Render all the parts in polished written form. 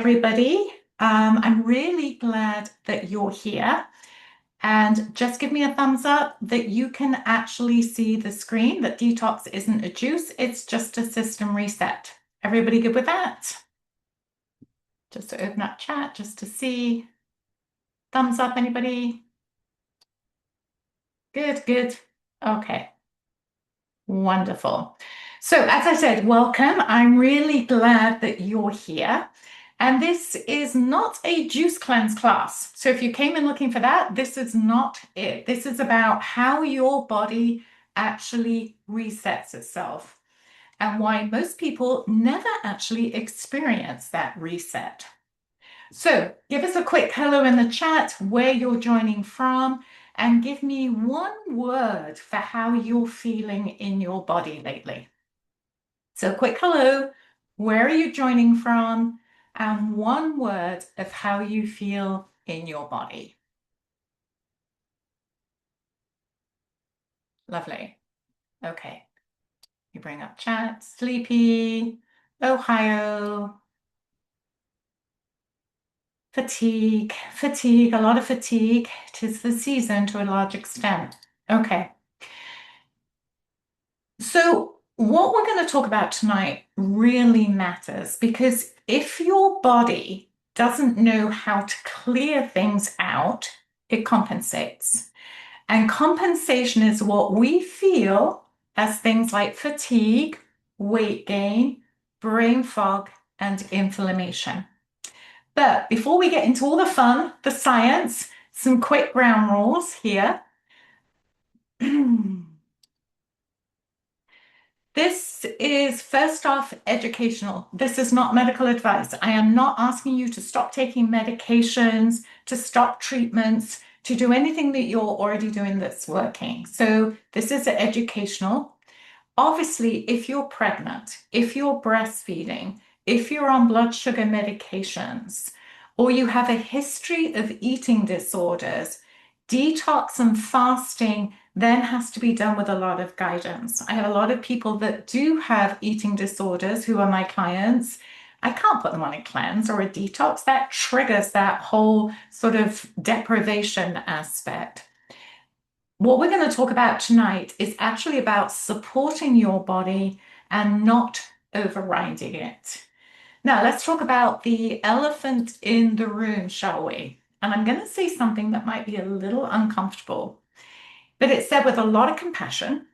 Everybody. I'm really glad that you're here. And just give me a thumbs up that you can actually see the screen, that detox isn't a juice, it's just a system reset. Everybody good with that? Just to open up chat, just to see. Thumbs up, anybody? Good, good. Okay, wonderful. So, as I said, welcome. I'm really glad that you're here. And this is not a juice cleanse class. So if you came in looking for that, this is not it. This is about how your body actually resets itself and why most people never actually experience that reset. So give us a quick hello in the chat, where you're joining from, and give me one word for how you're feeling in your body lately. So quick hello, where are you joining from? And one word of how you feel in your body. Lovely. Okay. You bring up chat. Sleepy, Ohio, fatigue, a lot of fatigue. Tis the season to a large extent. Okay. So what we're going to talk about tonight really matters, because if your body doesn't know how to clear things out, it compensates. And compensation is what we feel as things like fatigue, weight gain, brain fog, and inflammation. But before we get into all the fun, the science, some quick ground rules here. This is first off educational. This is not medical advice. I am not asking you to stop taking medications, to stop treatments, to do anything that you're already doing that's working. So this is educational. Obviously, if you're pregnant, if you're breastfeeding, if you're on blood sugar medications, or you have a history of eating disorders, detox and fasting then has to be done with a lot of guidance. I have a lot of people that do have eating disorders who are my clients. I can't put them on a cleanse or a detox. That triggers that whole sort of deprivation aspect. What we're going to talk about tonight is actually about supporting your body and not overriding it. Now, let's talk about the elephant in the room, shall we? And I'm going to say something that might be a little uncomfortable, but it's said with a lot of compassion.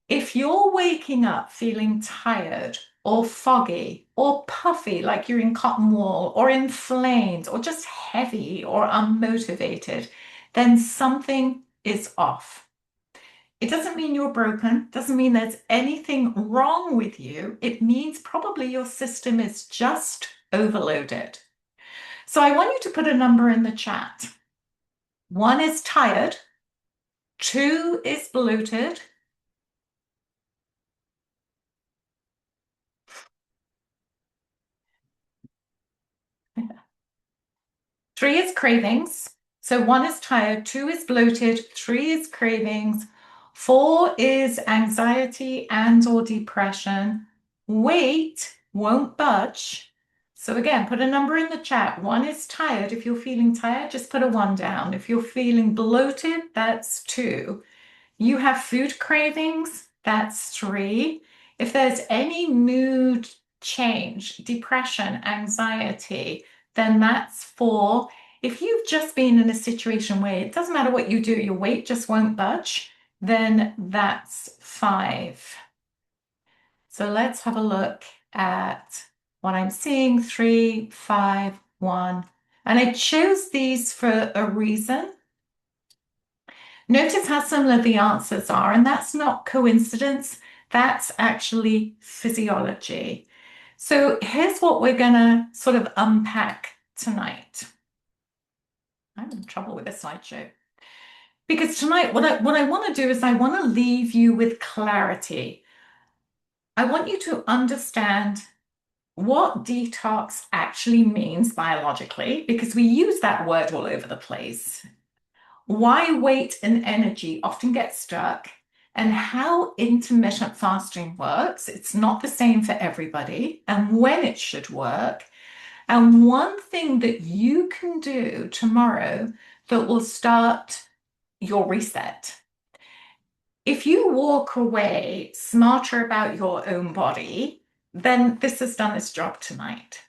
If you're waking up feeling tired or foggy or puffy, like you're in cotton wool, or inflamed or just heavy or unmotivated, then something is off. It doesn't mean you're broken, doesn't mean there's anything wrong with you. It means probably your system is just overloaded. So I want you to put a number in the chat. 1 is tired, 2 is bloated, 3 is cravings. So 1 is tired, 2 is bloated, 3 is cravings, 4 is anxiety and or depression. Weight won't budge. So again, put a number in the chat. 1 is tired. If you're feeling tired, just put a 1 down. If you're feeling bloated, that's 2. You have food cravings, that's 3. If there's any mood change, depression, anxiety, then that's 4. If you've just been in a situation where it doesn't matter what you do, your weight just won't budge, then that's 5. So let's have a look at what I'm seeing. 3, 5, 1. And I chose these for a reason. Notice how similar the answers are, and that's not coincidence. That's actually physiology. So here's what we're going to sort of unpack tonight. I'm in trouble with this slideshow. Because tonight, what I want to do is I want to leave you with clarity. I want you to understand what detox actually means biologically, because we use that word all over the place. Why weight and energy often get stuck, and how intermittent fasting works. It's not the same for everybody, and when it should work. And one thing that you can do tomorrow that will start your reset. If you walk away smarter about your own body, then this has done its job tonight.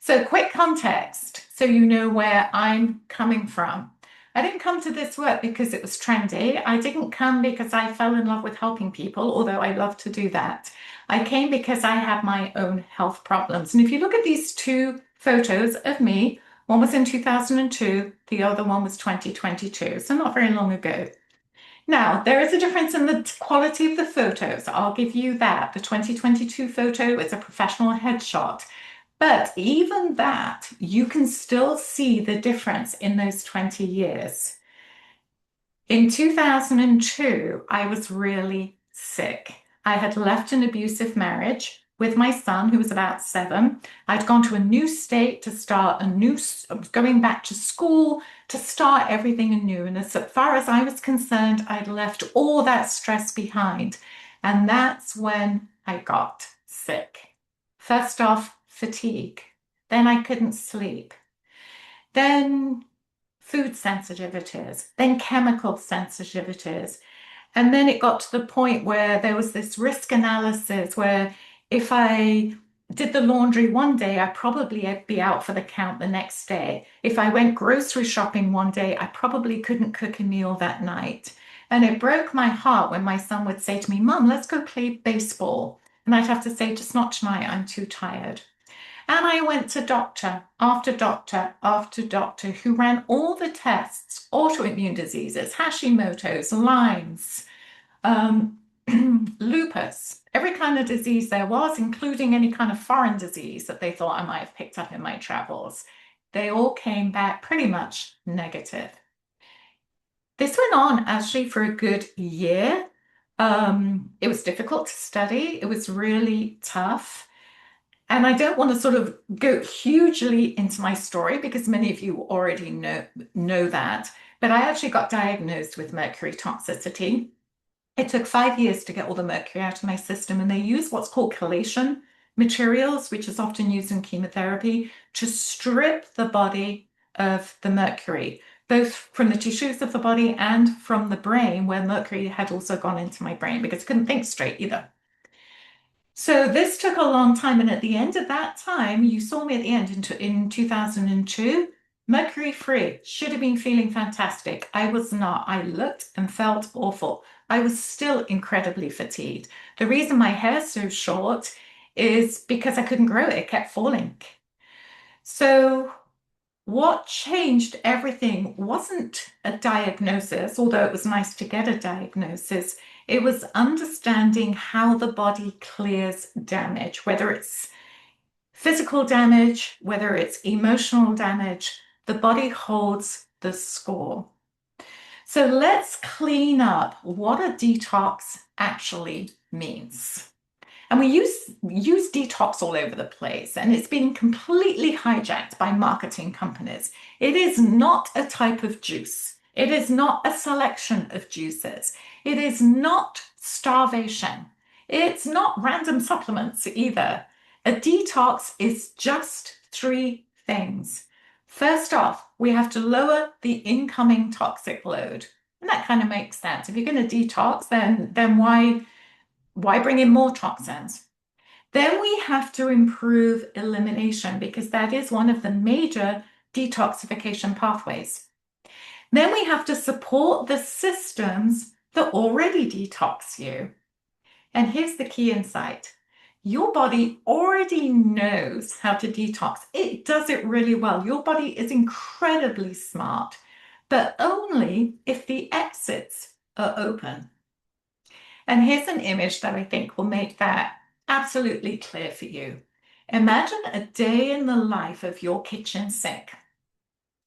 So, quick context so you know where I'm coming from. I didn't come to this work because it was trendy. I didn't come because I fell in love with helping people, although I love to do that. I came because I had my own health problems. And if you look at these two photos of me, one was in 2002, the other one was 2022, so not very long ago. Now, there is a difference in the quality of the photos. I'll give you that. The 2022 photo is a professional headshot. But even that, you can still see the difference in those 20 years. In 2002, I was really sick. I had left an abusive marriage with my son, who was about 7. I'd gone to a new state to start going back to school to start everything anew. And as far as I was concerned, I'd left all that stress behind. And that's when I got sick. First off, fatigue. Then I couldn't sleep. Then food sensitivities, then chemical sensitivities. And then it got to the point where there was this risk analysis where if I did the laundry one day, I probably would be out for the count the next day. If I went grocery shopping one day, I probably couldn't cook a meal that night. And it broke my heart when my son would say to me, Mum, let's go play baseball. And I'd have to say, just not tonight, I'm too tired. And I went to doctor after doctor after doctor who ran all the tests, autoimmune diseases, Hashimoto's, Lyme's, um, lupus, every kind of disease there was, including any kind of foreign disease that they thought I might have picked up in my travels. They all came back pretty much negative. This went on actually for a good year. It was difficult to study. It was really tough. And I don't want to sort of go hugely into my story because many of you already know that. But I actually got diagnosed with mercury toxicity. It took 5 years to get all the mercury out of my system, and they use what's called chelation materials, which is often used in chemotherapy, to strip the body of the mercury, both from the tissues of the body and from the brain, where mercury had also gone into my brain because I couldn't think straight either. So this took a long time, and at the end of that time, you saw me at the end in 2002, mercury free, should have been feeling fantastic. I was not. I looked and felt awful. I was still incredibly fatigued. The reason my hair's so short is because I couldn't grow it. It kept falling. So what changed everything wasn't a diagnosis, although it was nice to get a diagnosis. It was understanding how the body clears damage, whether it's physical damage, whether it's emotional damage, the body holds the score. So let's clean up what a detox actually means. And we use detox all over the place, and it's been completely hijacked by marketing companies. It is not a type of juice. It is not a selection of juices. It is not starvation. It's not random supplements either. A detox is just 3 things. First off, we have to lower the incoming toxic load. And that kind of makes sense. If you're going to detox, then why bring in more toxins? Then we have to improve elimination because that is one of the major detoxification pathways. Then we have to support the systems that already detox you. And here's the key insight. Your body already knows how to detox. It does it really well. Your body is incredibly smart, but only if the exits are open. And here's an image that I think will make that absolutely clear for you. Imagine a day in the life of your kitchen sink.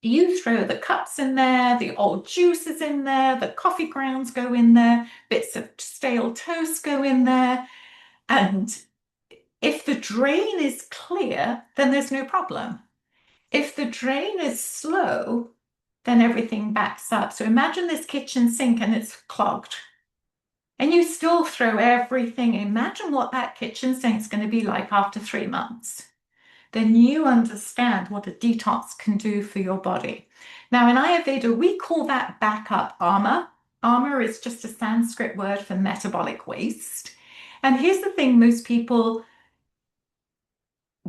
You throw the cups in there, the old juices in there, the coffee grounds go in there, bits of stale toast go in there. And if the drain is clear, then there's no problem. If the drain is slow, then everything backs up. So imagine this kitchen sink and it's clogged. And you still throw everything. Imagine what that kitchen sink's going to be like after 3 months. then you understand what a detox can do for your body. Now, in Ayurveda, we call that backup armor. Armor is just a Sanskrit word for metabolic waste. And here's the thing, most people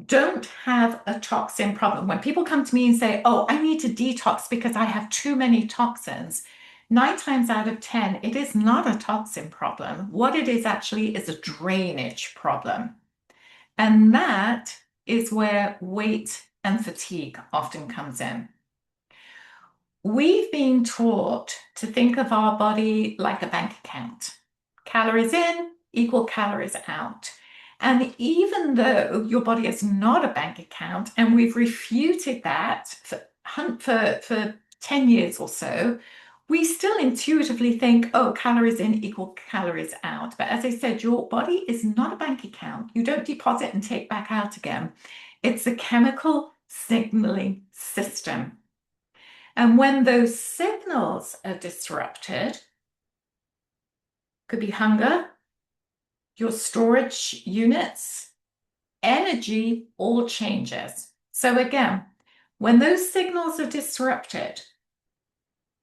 don't have a toxin problem. When people come to me and say, oh, I need to detox because I have too many toxins, 9 times out of 10, it is not a toxin problem. What it is actually is a drainage problem. And that is where weight and fatigue often comes in. We've been taught to think of our body like a bank account. Calories in equal calories out. And even though your body is not a bank account, and we've refuted that for 10 years or so, we still intuitively think, oh, calories in equal calories out. But as I said, your body is not a bank account. You don't deposit and take back out again. It's a chemical signaling system. And when those signals are disrupted, could be hunger, your storage units, energy, all changes. So again, when those signals are disrupted,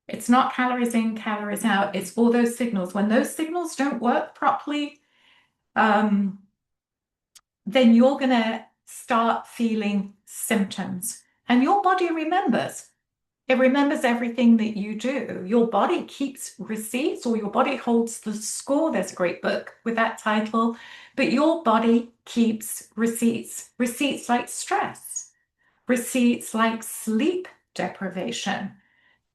it's not calories in, calories out, it's all those signals. When those signals don't work properly, then you're going to start feeling symptoms. And your body remembers. It remembers everything that you do. Your body keeps receipts, or your body holds the score. There's a great book with that title. But your body keeps receipts. Receipts like stress, receipts like sleep deprivation,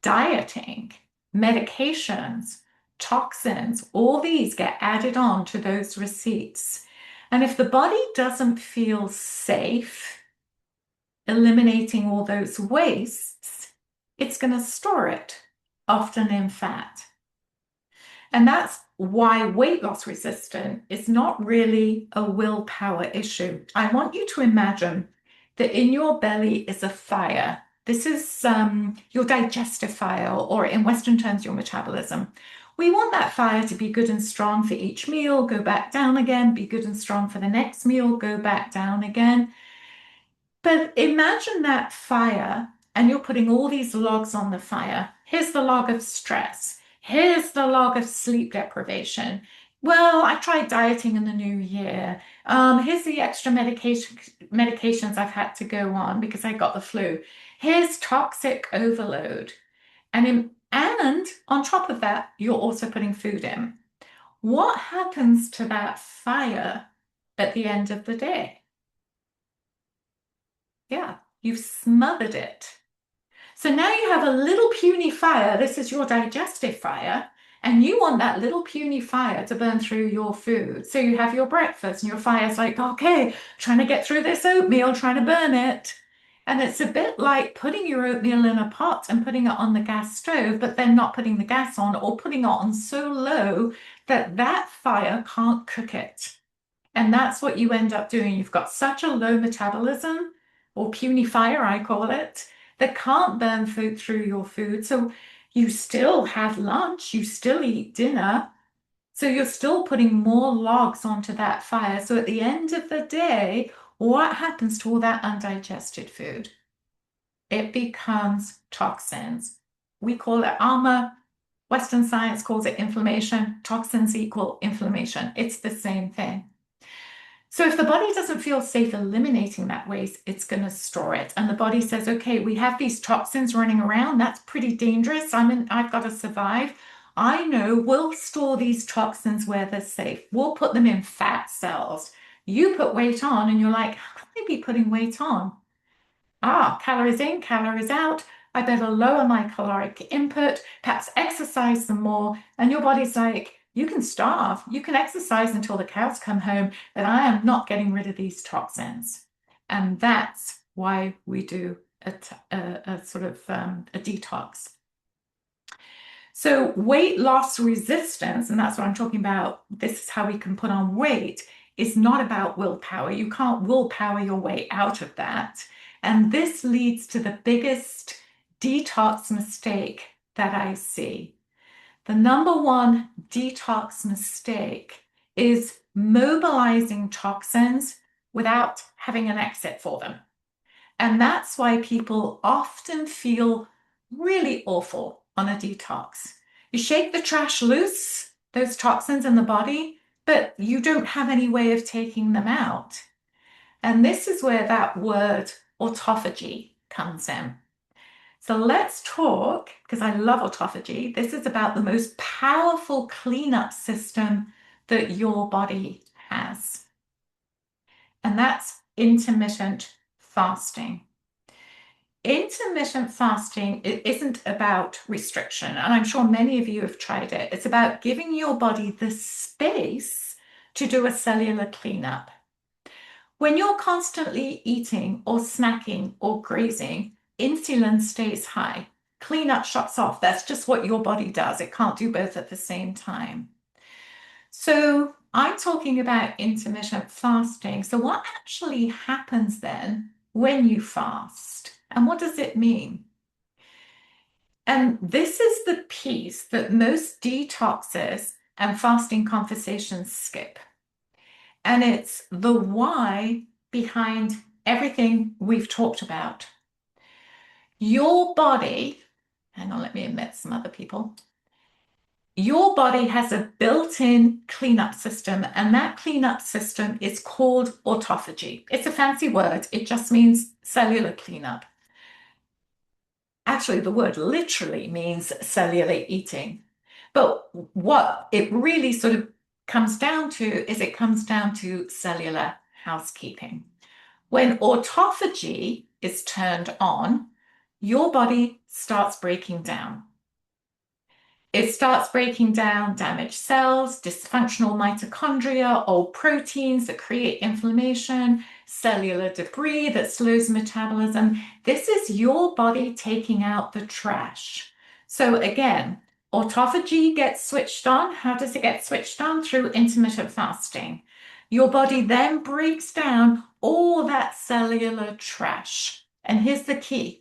dieting, medications, toxins. All these get added on to those receipts. And if the body doesn't feel safe eliminating all those wastes, it's going to store it, often in fat. And that's why weight loss resistance is not really a willpower issue. I want you to imagine that in your belly is a fire. This is your digestive fire, or in Western terms, your metabolism. We want that fire to be good and strong for each meal, go back down again, be good and strong for the next meal, go back down again. But imagine that fire, and you're putting all these logs on the fire. Here's the log of stress. Here's the log of sleep deprivation. Well, I tried dieting in the new year. Here's the extra medications I've had to go on because I got the flu. Here's toxic overload. And on top of that, you're also putting food in. What happens to that fire at the end of the day? Yeah, you've smothered it. So now you have a little puny fire. This is your digestive fire. And you want that little puny fire to burn through your food. So you have your breakfast and your fire's like, okay, trying to get through this oatmeal, trying to burn it. And it's a bit like putting your oatmeal in a pot and putting it on the gas stove, but then not putting the gas on, or putting it on so low that that fire can't cook it. And that's what you end up doing. You've got such a low metabolism, or puny fire, I call it, that can't burn food through your food. So you still have lunch, you still eat dinner. So you're still putting more logs onto that fire. So at the end of the day, what happens to all that undigested food? It becomes toxins. We call it armor. Western science calls it inflammation. Toxins equal inflammation. It's the same thing. So if the body doesn't feel safe eliminating that waste, it's going to store it. And the body says, okay, we have these toxins running around. That's pretty dangerous. I've got to survive. I know we'll store these toxins where they're safe. We'll put them in fat cells. You put weight on and you're like, how can I be putting weight on? Calories in, calories out. I better lower my caloric input, perhaps exercise some more. And your body's like, you can starve, you can exercise until the cows come home, but I am not getting rid of these toxins. And that's why we do a sort of a detox. So weight loss resistance, and that's what I'm talking about, this is how we can put on weight, is not about willpower. You can't willpower your way out of that. And this leads to the biggest detox mistake that I see. The number one detox mistake is mobilizing toxins without having an exit for them. And that's why people often feel really awful on a detox. You shake the trash loose, those toxins in the body, but you don't have any way of taking them out. And this is where that word autophagy comes in. So let's talk, because I love autophagy. This is about the most powerful cleanup system that your body has, and that's intermittent fasting. Intermittent fasting it isn't about restriction, and I'm sure many of you have tried it. It's about giving your body the space to do a cellular cleanup. When you're constantly eating or snacking or grazing, insulin stays high. Cleanup shuts off. That's just what your body does. It can't do both at the same time. So I'm talking about intermittent fasting. So what actually happens then when you fast? And what does it mean? And this is the piece that most detoxes and fasting conversations skip. And it's the why behind everything we've talked about. Your body, hang on, let me admit some other people. Your body has a built-in cleanup system, and that cleanup system is called autophagy. It's a fancy word. It just means cellular cleanup. Actually, the word literally means cellular eating. But what it really sort of comes down to is it comes down to cellular housekeeping. When autophagy is turned on, your body starts breaking down. It starts breaking down damaged cells, dysfunctional mitochondria, old proteins that create inflammation, cellular debris that slows metabolism. This is your body taking out the trash. So again, autophagy gets switched on. How does it get switched on? Through intermittent fasting. Your body then breaks down all that cellular trash. And here's the key.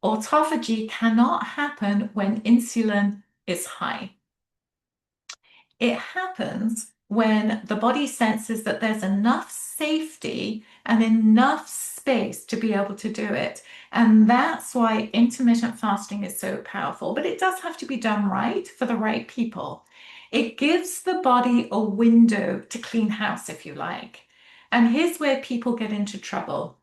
Autophagy cannot happen when insulin is high. It happens when the body senses that there's enough safety and enough space to be able to do it. And that's why intermittent fasting is so powerful. But it does have to be done right for the right people. It gives the body a window to clean house, if you like. And here's where people get into trouble.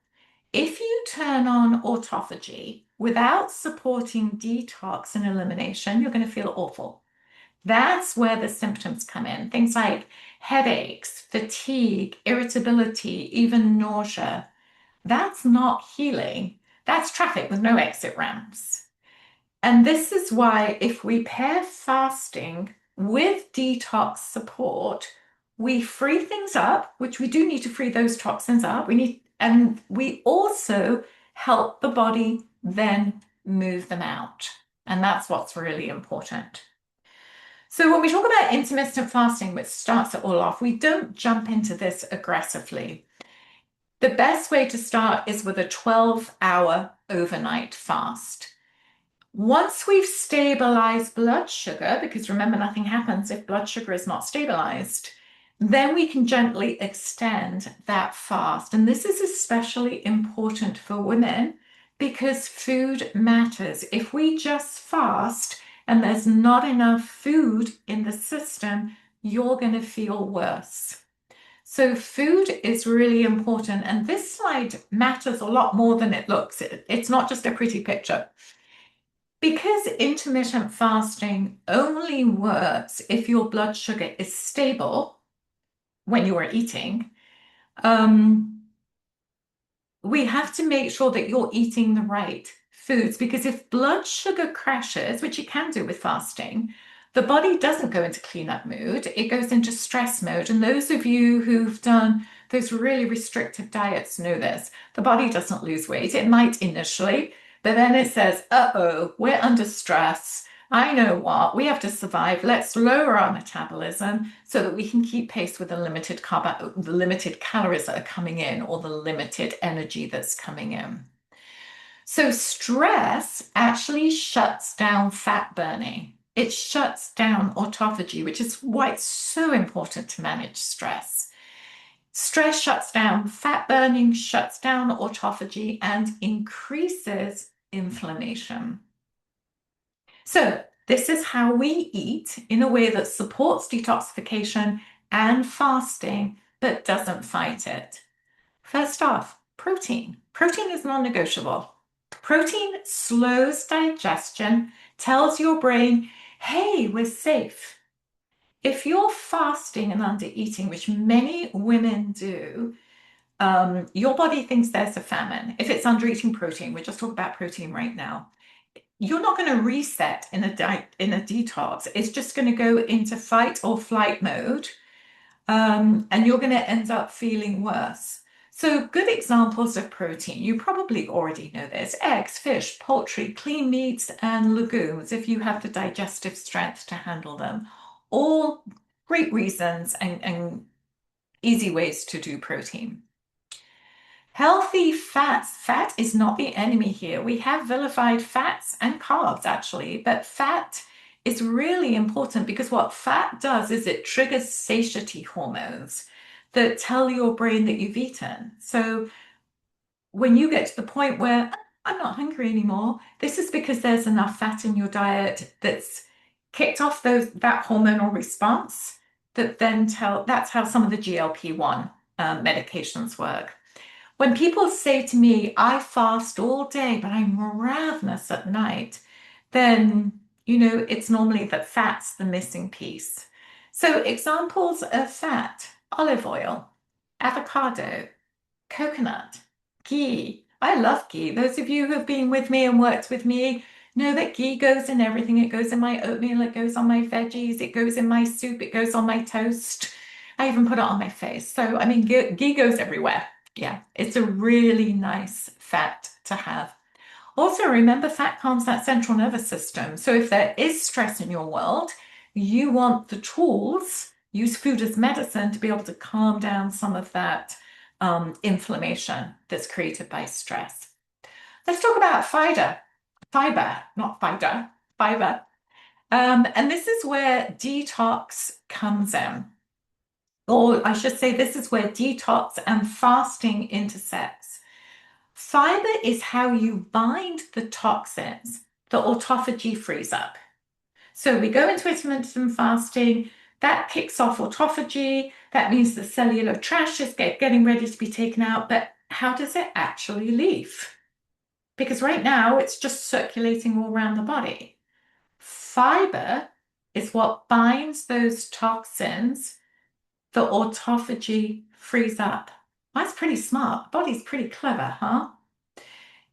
If you turn on autophagy without supporting detox and elimination, you're going to feel awful. That's where the symptoms come in. Things like headaches, fatigue, irritability, even nausea. That's not healing. That's traffic with no exit ramps. And this is why if we pair fasting with detox support, we free things up, which we do need to free those toxins up. And we also help the body then move them out. And that's what's really important. So when we talk about intermittent fasting, which starts it all off, we don't jump into this aggressively. The best way to start is with a 12-hour overnight fast. Once we've stabilized blood sugar, because remember, nothing happens if blood sugar is not stabilized, then we can gently extend that fast. And this is especially important for women because food matters. If we just fast and there's not enough food in the system, you're going to feel worse. So food is really important. And this slide matters a lot more than it looks. It's not just a pretty picture. Because intermittent fasting only works if your blood sugar is stable when you are eating, we have to make sure that you're eating the right foods, because if blood sugar crashes, which it can do with fasting, the body doesn't go into cleanup mode, it goes into stress mode. And those of you who've done those really restrictive diets know this. The body doesn't lose weight. It might initially, but then it says, uh-oh, we're under stress. I know what, we have to survive. Let's lower our metabolism so that we can keep pace with the limited calories that are coming in, or the limited energy that's coming in. So stress actually shuts down fat burning. It shuts down autophagy, which is why it's so important to manage stress. Stress shuts down fat burning, shuts down autophagy, and increases inflammation. So, this is how we eat in a way that supports detoxification and fasting, but doesn't fight it. First off, protein. Protein is non-negotiable. Protein slows digestion, tells your brain, hey, we're safe. If you're fasting and under eating, which many women do, your body thinks there's a famine. If it's under eating protein, we're just talking about protein right now. You're not going to reset in a detox. It's just going to go into fight or flight mode, and you're going to end up feeling worse. So, good examples of protein, you probably already know this: eggs, fish, poultry, clean meats, and legumes, if you have the digestive strength to handle them. All great reasons and easy ways to do protein. Healthy fats. Fat is not the enemy here. We have vilified fats and carbs actually, but fat is really important because what fat does is it triggers satiety hormones that tell your brain that you've eaten. So when you get to the point where I'm not hungry anymore, this is because there's enough fat in your diet that's kicked off that hormonal response that's how some of the GLP-1 medications work. When people say to me, I fast all day, but I'm ravenous at night, then, it's normally that fat's the missing piece. So examples of fat: olive oil, avocado, coconut, ghee. I love ghee. Those of you who have been with me and worked with me know that ghee goes in everything. It goes in my oatmeal, it goes on my veggies, it goes in my soup, it goes on my toast. I even put it on my face. So, I mean, ghee goes everywhere. Yeah, it's a really nice fat to have. Also, remember, fat calms that central nervous system. So if there is stress in your world, you want the tools, use food as medicine to be able to calm down some of that inflammation that's created by stress. Let's talk about not fiber. And this is where detox comes in. Or I should say, this is where detox and fasting intersects. Fiber is how you bind the toxins the autophagy frees up. So we go into intermittent fasting, that kicks off autophagy. That means the cellular trash is getting ready to be taken out. But how does it actually leave? Because right now it's just circulating all around the body. Fiber is what binds those toxins the autophagy frees up. That's pretty smart. Body's pretty clever, huh?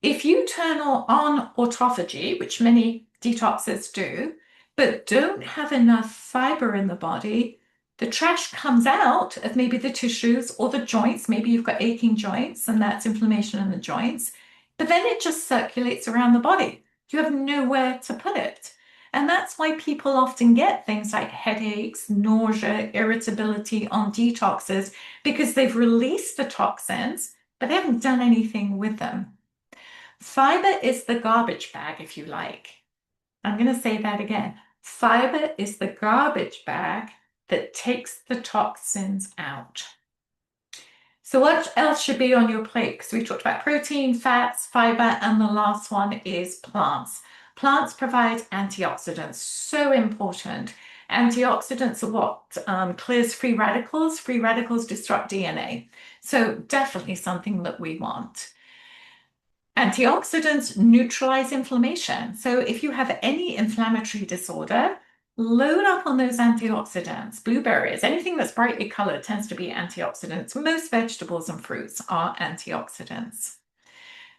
If you turn on autophagy, which many detoxes do, but don't have enough fiber in the body, the trash comes out of maybe the tissues or the joints. Maybe you've got aching joints and that's inflammation in the joints, but then it just circulates around the body. You have nowhere to put it. And that's why people often get things like headaches, nausea, irritability on detoxes, because they've released the toxins, but they haven't done anything with them. Fiber is the garbage bag, if you like. I'm going to say that again. Fiber is the garbage bag that takes the toxins out. So what else should be on your plate? Because we talked about protein, fats, fiber, and the last one is plants. Plants provide antioxidants, so important. Antioxidants are what clears free radicals. Free radicals disrupt DNA. So definitely something that we want. Antioxidants neutralize inflammation. So if you have any inflammatory disorder, load up on those antioxidants. Blueberries, anything that's brightly colored tends to be antioxidants. Most vegetables and fruits are antioxidants.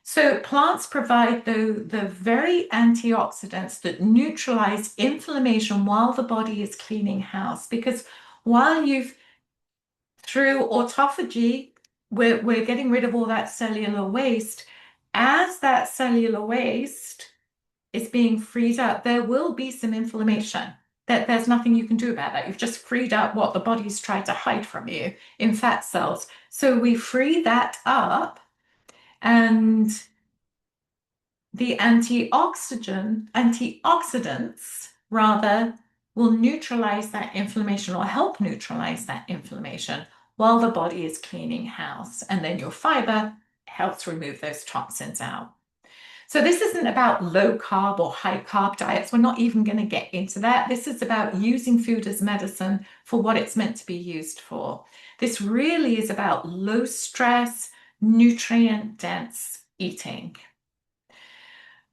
So plants provide the very antioxidants that neutralize inflammation while the body is cleaning house. Because while through autophagy, we're getting rid of all that cellular waste. As that cellular waste is being freed up, there will be some inflammation. There's nothing you can do about that. You've just freed up what the body's tried to hide from you in fat cells. So we free that up, and the antioxidants rather will neutralize that inflammation or help neutralize that inflammation while the body is cleaning house. And then your fiber helps remove those toxins out. So this isn't about low carb or high carb diets. We're not even going to get into that. This is about using food as medicine for what it's meant to be used for. This really is about low stress, nutrient dense eating.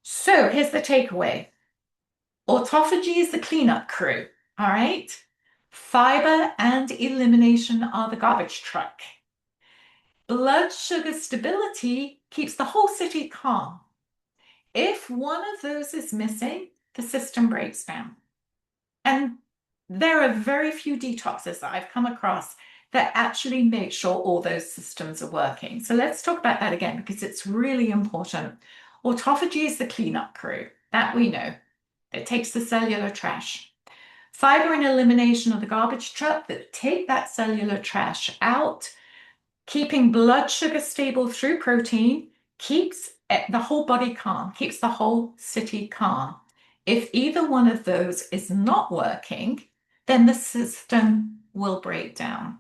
So here's the takeaway. Autophagy is the cleanup crew, all right? Fiber and elimination are the garbage truck. Blood sugar stability keeps the whole city calm. If one of those is missing, the system breaks down. And there are very few detoxes that I've come across that actually make sure all those systems are working. So let's talk about that again because it's really important. Autophagy is the cleanup crew, that we know. It takes the cellular trash. Fiber and elimination of the garbage truck that take that cellular trash out, keeping blood sugar stable through protein, keeps the whole body calm, keeps the whole city calm. If either one of those is not working, then the system will break down.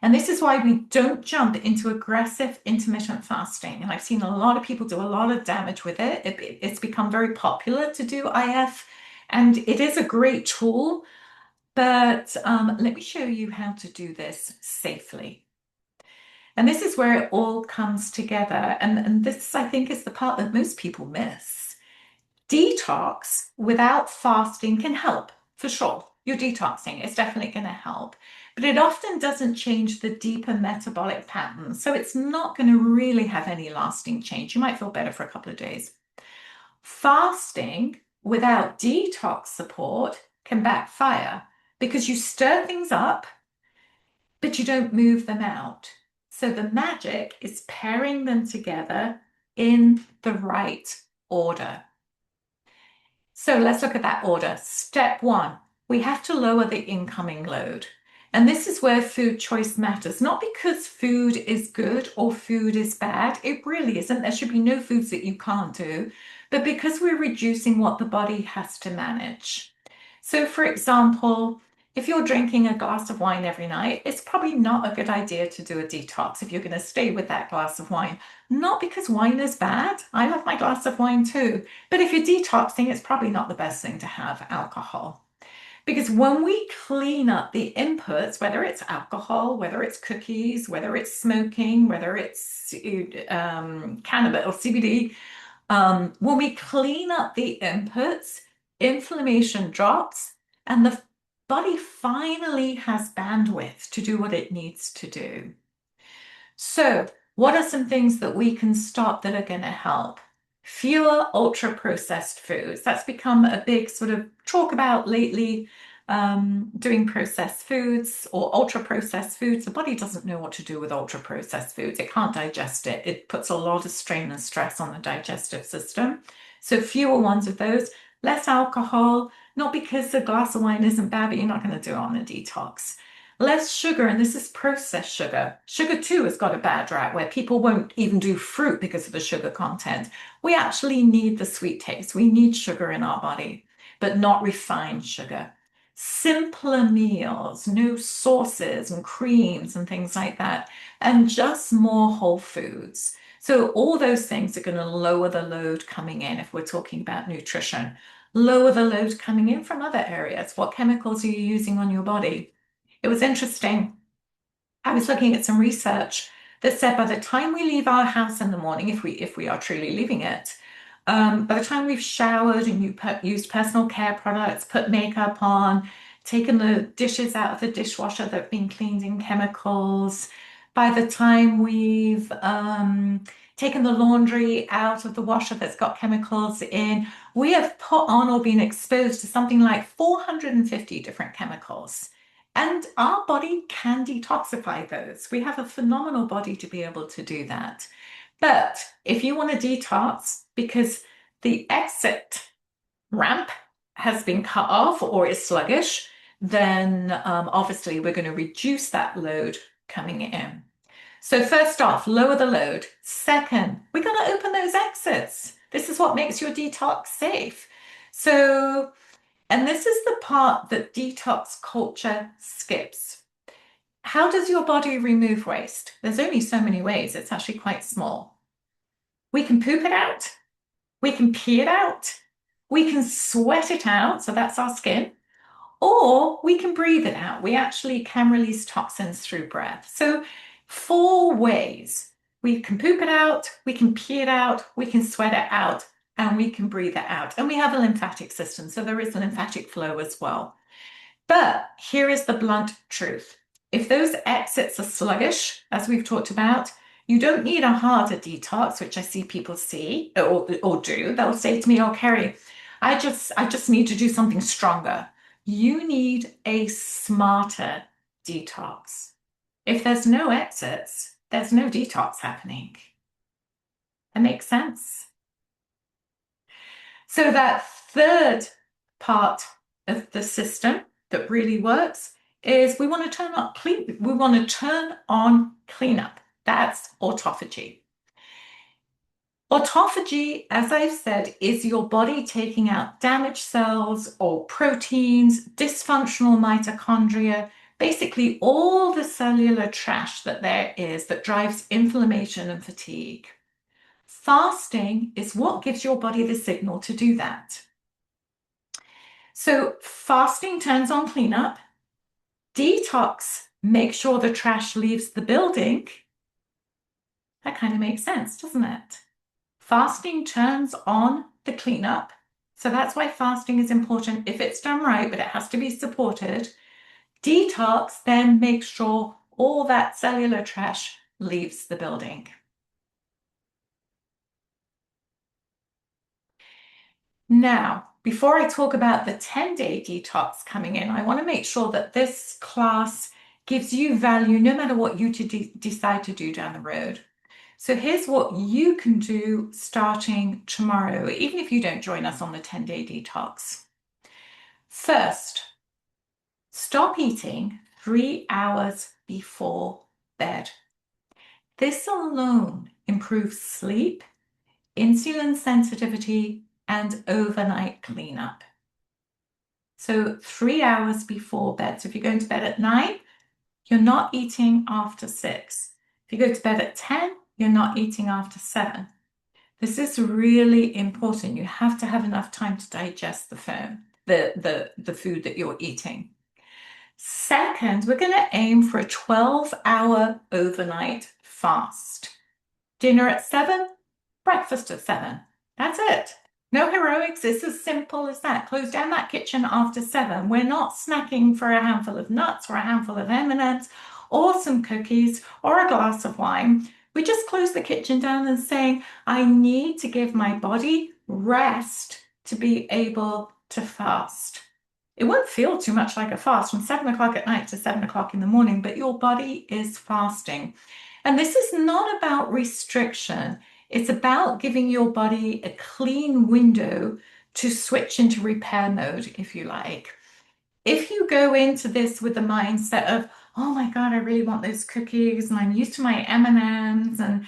And this is why we don't jump into aggressive intermittent fasting. And I've seen a lot of people do a lot of damage with it. It's become very popular to do IF, and it is a great tool. But let me show you how to do this safely. And this is where it all comes together. And this, I think, is the part that most people miss. Detox without fasting can help, for sure. You're detoxing, it's definitely going to help. But it often doesn't change the deeper metabolic patterns. So it's not going to really have any lasting change. You might feel better for a couple of days. Fasting without detox support can backfire because you stir things up, but you don't move them out. So the magic is pairing them together in the right order. So let's look at that order. Step one, we have to lower the incoming load. And this is where food choice matters, not because food is good or food is bad. It really isn't. There should be no foods that you can't do, but because we're reducing what the body has to manage. So for example, if you're drinking a glass of wine every night, it's probably not a good idea to do a detox if you're going to stay with that glass of wine. Not because wine is bad. I love my glass of wine too. But if you're detoxing, it's probably not the best thing to have alcohol. Because when we clean up the inputs, whether it's alcohol, whether it's cookies, whether it's smoking, whether it's cannabis or CBD, when we clean up the inputs, inflammation drops and the body finally has bandwidth to do what it needs to do. So, what are some things that we can stop that are going to help? Fewer ultra processed foods. That's become a big sort of talk about lately, doing processed foods or ultra processed foods. The body doesn't know what to do with ultra processed foods. It can't digest it. It puts a lot of strain and stress on the digestive system. So fewer ones of those, less alcohol, not because a glass of wine isn't bad, but you're not going to do it on a detox. Less sugar, and this is processed sugar. Sugar too has got a bad rap where people won't even do fruit because of the sugar content. We actually need the sweet taste. We need sugar in our body, but not refined sugar. Simpler meals, no sauces and creams and things like that, and just more whole foods. So all those things are going to lower the load coming in if we're talking about nutrition. Lower the load coming in from other areas. What chemicals are you using on your body? It was interesting. I was looking at some research that said by the time we leave our house in the morning, if we are truly leaving it, by the time we've showered and used personal care products, put makeup on, taken the dishes out of the dishwasher that have been cleaned in chemicals, by the time we've taken the laundry out of the washer that's got chemicals in, we have put on or been exposed to something like 450 different chemicals. And our body can detoxify those. We have a phenomenal body to be able to do that. But if you want to detox because the exit ramp has been cut off or is sluggish, then obviously we're going to reduce that load coming in. So first off, lower the load. Second, we're going to open those exits. This is what makes your detox safe. So, and this is the part that detox culture skips. How does your body remove waste? There's only so many ways. It's actually quite small. We can poop it out. We can pee it out. We can sweat it out. So that's our skin. Or we can breathe it out. We actually can release toxins through breath. So, four ways. We can poop it out, we can pee it out, we can sweat it out, and we can breathe it out. And we have a lymphatic system, so there is lymphatic flow as well. But here is the blunt truth. If those exits are sluggish, as we've talked about, you don't need a harder detox, which I see people see or do. They'll say to me, "Oh, Kerry, I just need to do something stronger." You need a smarter detox. If there's no exits, there's no detox happening. That makes sense. So that third part of the system that really works is we want to turn on cleanup. That's autophagy. Autophagy, as I've said, is your body taking out damaged cells or proteins, dysfunctional mitochondria, basically all the cellular trash that there is that drives inflammation and fatigue. Fasting is what gives your body the signal to do that. So fasting turns on cleanup. Detox makes sure the trash leaves the building. That kind of makes sense, doesn't it? Fasting turns on the cleanup. So that's why fasting is important if it's done right, but it has to be supported. Detox then makes sure all that cellular trash leaves the building. Now, before I talk about the 10-day detox coming in, I want to make sure that this class gives you value no matter what you decide to do down the road. So here's what you can do starting tomorrow, even if you don't join us on the 10-day detox. First, stop eating 3 hours before bed. This alone improves sleep, insulin sensitivity, and overnight cleanup. So 3 hours before bed. So if you're going to bed at 9, you're not eating after 6. If you go to bed at 10, you're not eating after 7. This is really important. You have to have enough time to digest the food that you're eating. Second, we're going to aim for a 12-hour overnight fast. Dinner at 7, breakfast at 7. That's it. No heroics. It's as simple as that. Close down that kitchen after 7. We're not snacking for a handful of nuts or a handful of M&Ms or some cookies or a glass of wine. We just close the kitchen down and saying, I need to give my body rest to be able to fast. It won't feel too much like a fast from 7 o'clock at night to 7 o'clock in the morning, but your body is fasting. And this is not about restriction. It's about giving your body a clean window to switch into repair mode, if you like. If you go into this with the mindset of, oh my God, I really want those cookies and I'm used to my M&Ms and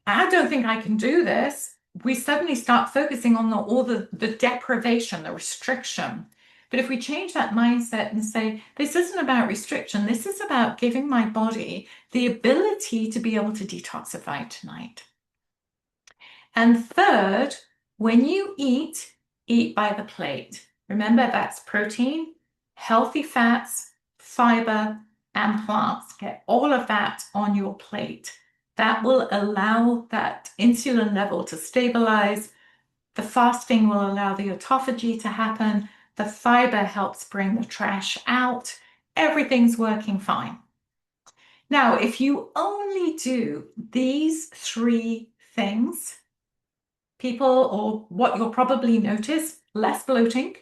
I don't think I can do this, we suddenly start focusing on all the deprivation, the restriction. But if we change that mindset and say, this isn't about restriction, this is about giving my body the ability to be able to detoxify tonight. And third, when you eat, eat by the plate. Remember, that's protein, healthy fats, fiber, and plants. Get all of that on your plate. That will allow that insulin level to stabilize. The fasting will allow the autophagy to happen. The fiber helps bring the trash out. Everything's working fine. Now, if you only do these 3 things, people, or what you'll probably notice, less bloating,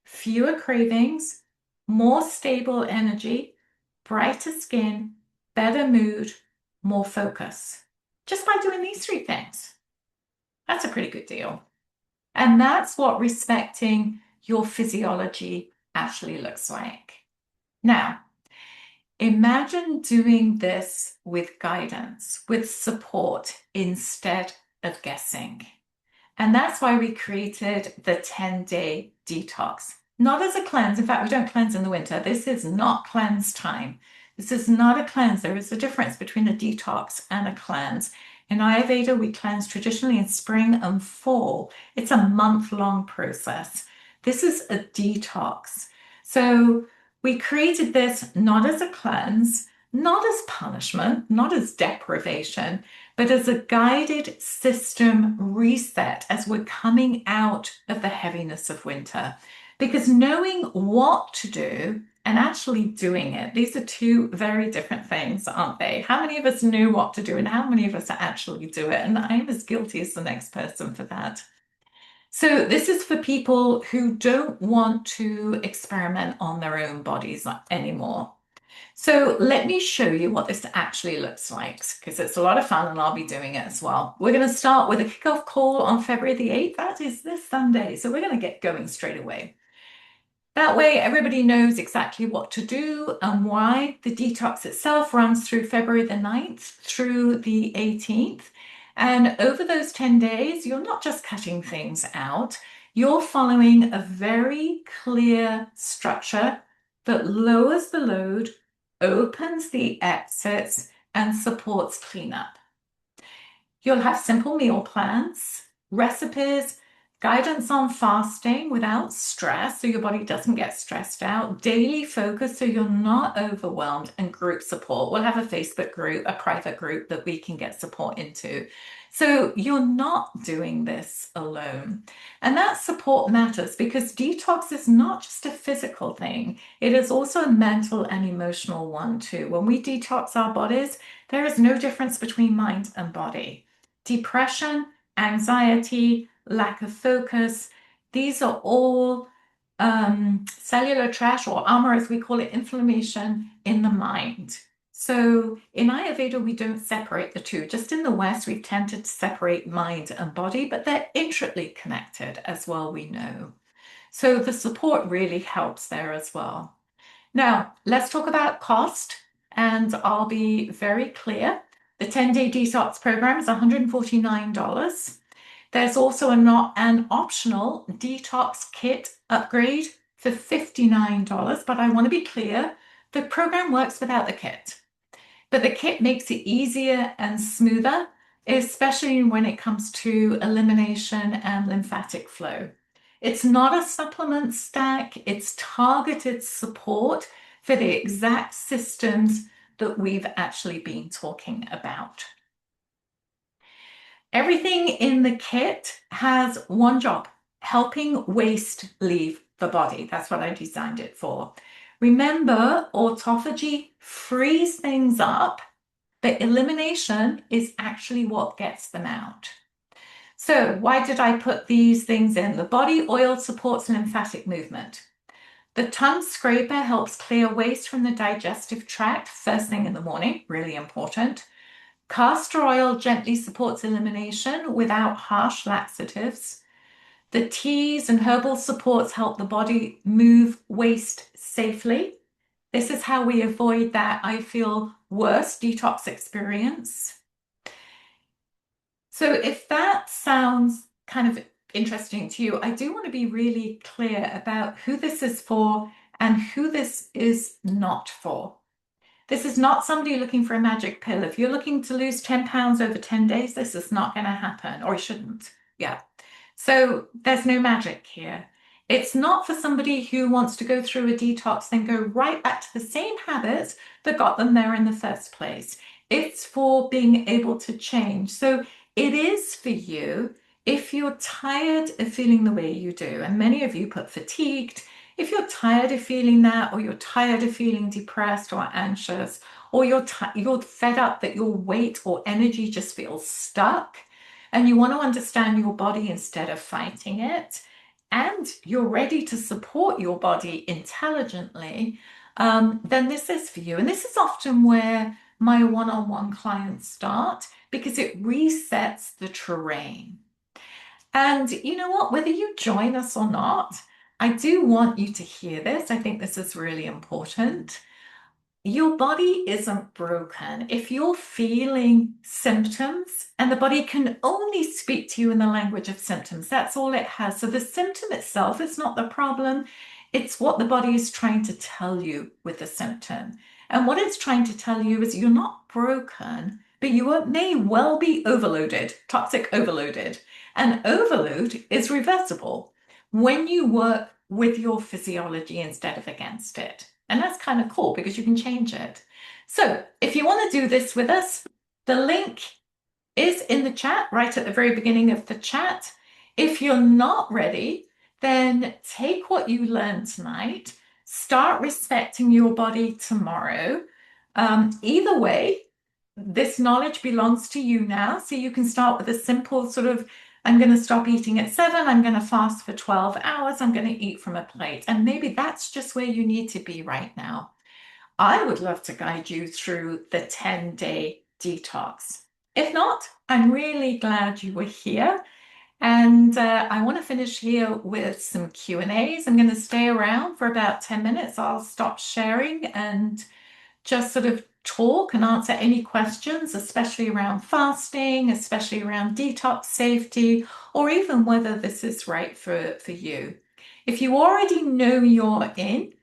fewer cravings, more stable energy, brighter skin, better mood, more focus. Just by doing these 3 things. That's a pretty good deal. And that's what respecting your physiology actually looks like. Now, imagine doing this with guidance, with support instead of guessing. And that's why we created the 10-day detox. Not as a cleanse. In fact, we don't cleanse in the winter. This is not cleanse time. This is not a cleanse. There is a difference between a detox and a cleanse. In Ayurveda, we cleanse traditionally in spring and fall. It's a month-long process. This is a detox. So we created this not as a cleanse, not as punishment, not as deprivation, but as a guided system reset as we're coming out of the heaviness of winter. Because knowing what to do and actually doing it, these are two very different things, aren't they? How many of us knew what to do and how many of us actually do it? And I'm as guilty as the next person for that. So this is for people who don't want to experiment on their own bodies anymore. So let me show you what this actually looks like because it's a lot of fun and I'll be doing it as well. We're going to start with a kickoff call on February the 8th. That is this Sunday. So we're going to get going straight away. That way, everybody knows exactly what to do and why. The detox itself runs through February the 9th through the 18th. And over those 10 days, you're not just cutting things out, you're following a very clear structure that lowers the load, opens the exits, and supports cleanup. You'll have simple meal plans, recipes, guidance on fasting without stress so your body doesn't get stressed out, daily focus so you're not overwhelmed, and group support. We'll have a Facebook group, a private group that we can get support into. So you're not doing this alone. And that support matters because detox is not just a physical thing, it is also a mental and emotional one too. When we detox our bodies, there is no difference between mind and body. Depression, anxiety, lack of focus, these are all cellular trash or armor, as we call it, inflammation in the mind. So in Ayurveda, we don't separate the two. Just in the West, we've tended to separate mind and body, but they're intricately connected as well, we know. So the support really helps there as well. Now, let's talk about cost, and I'll be very clear. The 10-day detox program is $149. There's also an optional detox kit upgrade for $59, but I want to be clear, the program works without the kit. But the kit makes it easier and smoother, especially when it comes to elimination and lymphatic flow. It's not a supplement stack, it's targeted support for the exact systems that we've actually been talking about. Everything in the kit has one job, helping waste leave the body. That's what I designed it for. Remember, autophagy frees things up, but elimination is actually what gets them out. So why did I put these things in? The body oil supports lymphatic movement. The tongue scraper helps clear waste from the digestive tract first thing in the morning, really important. Castor oil gently supports elimination without harsh laxatives. The teas and herbal supports help the body move waste safely. This is how we avoid that I feel worse detox experience. So if that sounds kind of interesting to you, I do want to be really clear about who this is for and who this is not for. This is not somebody looking for a magic pill. If you're looking to lose 10 pounds over 10 days, this is not going to happen, or it shouldn't. Yeah. So there's no magic here. It's not for somebody who wants to go through a detox, then go right back to the same habits that got them there in the first place. It's for being able to change. So it is for you if you're tired of feeling the way you do. And many of you put fatigued. If you're tired of feeling that, or you're tired of feeling depressed or anxious, or you're fed up that your weight or energy just feels stuck, and you want to understand your body instead of fighting it, and you're ready to support your body intelligently, then this is for you. And this is often where my one-on-one clients start because it resets the terrain. And you know what? Whether you join us or not, I do want you to hear this. I think this is really important. Your body isn't broken. If you're feeling symptoms, and the body can only speak to you in the language of symptoms, that's all it has. So the symptom itself is not the problem. It's what the body is trying to tell you with the symptom. And what it's trying to tell you is you're not broken, but you may well be overloaded, toxic overloaded. And overload is reversible when you work with your physiology instead of against it. And that's kind of cool because you can change it. So if you want to do this with us, the link is in the chat, right at the very beginning of the chat. If you're not ready, then take what you learned tonight, start respecting your body tomorrow. Either way, this knowledge belongs to you now. So you can start with a simple sort of, I'm going to stop eating at 7, I'm going to fast for 12 hours, I'm going to eat from a plate. And maybe that's just where you need to be right now. I would love to guide you through the 10-day detox. If not, I'm really glad you were here. And I want to finish here with some Q&As. I'm going to stay around for about 10 minutes. I'll stop sharing and just sort of talk and answer any questions, especially around fasting, especially around detox safety, or even whether this is right for you. If you already know you're in,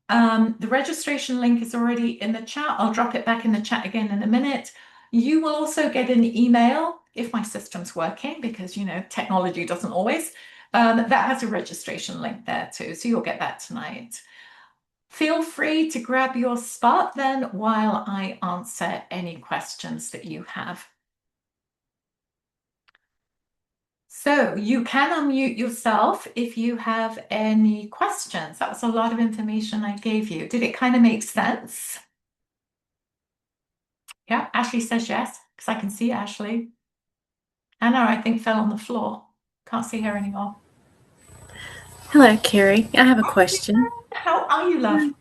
the registration link is already in the chat. I'll drop it back in the chat again in a minute. You will also get an email if my system's working, because, you know, technology doesn't always. That has a registration link there too, so you'll get that tonight. Feel free to grab your spot then while I answer any questions that you have. So you can unmute yourself if you have any questions. That was a lot of information I gave you. Did it kind of make sense? Yeah, Ashley says yes, because I can see Ashley. Anna, I think, fell on the floor. Can't see her anymore. Hello, Carrie. I have a question. How are you, love?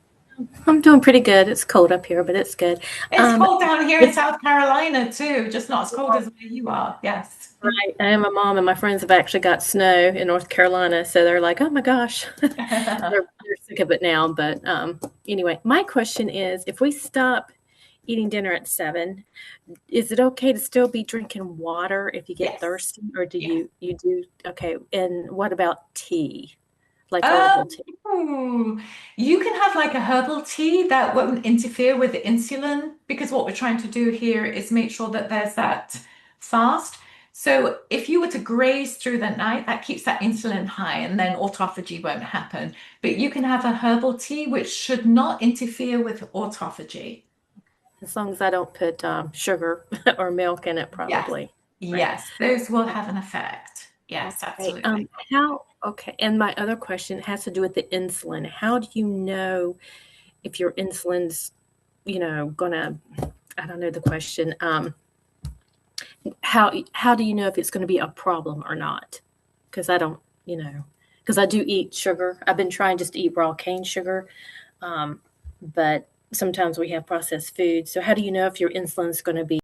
I'm doing pretty good. It's cold up here, but it's good. It's cold down here in South Carolina too, just not as cold as where you are. Yes. Right. I am a mom, and my friends have actually got snow in North Carolina, so they're like, "Oh my gosh," they're sick of it now. But anyway, my question is: if we stop eating dinner at 7, is it okay to still be drinking water if you get Yes. thirsty, or do Yes. you do okay? And what about tea, like herbal tea? You can have like a herbal tea that won't interfere with the insulin, because what we're trying to do here is make sure that there's that fast. So if you were to graze through the night, that keeps that insulin high and then autophagy won't happen. But you can have a herbal tea which should not interfere with autophagy. As long as I don't put sugar or milk in it, Yes. probably. Right. Yes, those will have an effect. Yes, Okay. absolutely. And my other question has to do with the insulin. How do you know if your insulin's, gonna, I don't know the question. How do you know if it's gonna be a problem or not? Because I don't, because I do eat sugar. I've been trying just to eat raw cane sugar, but sometimes we have processed food. So how do you know if your insulin's gonna be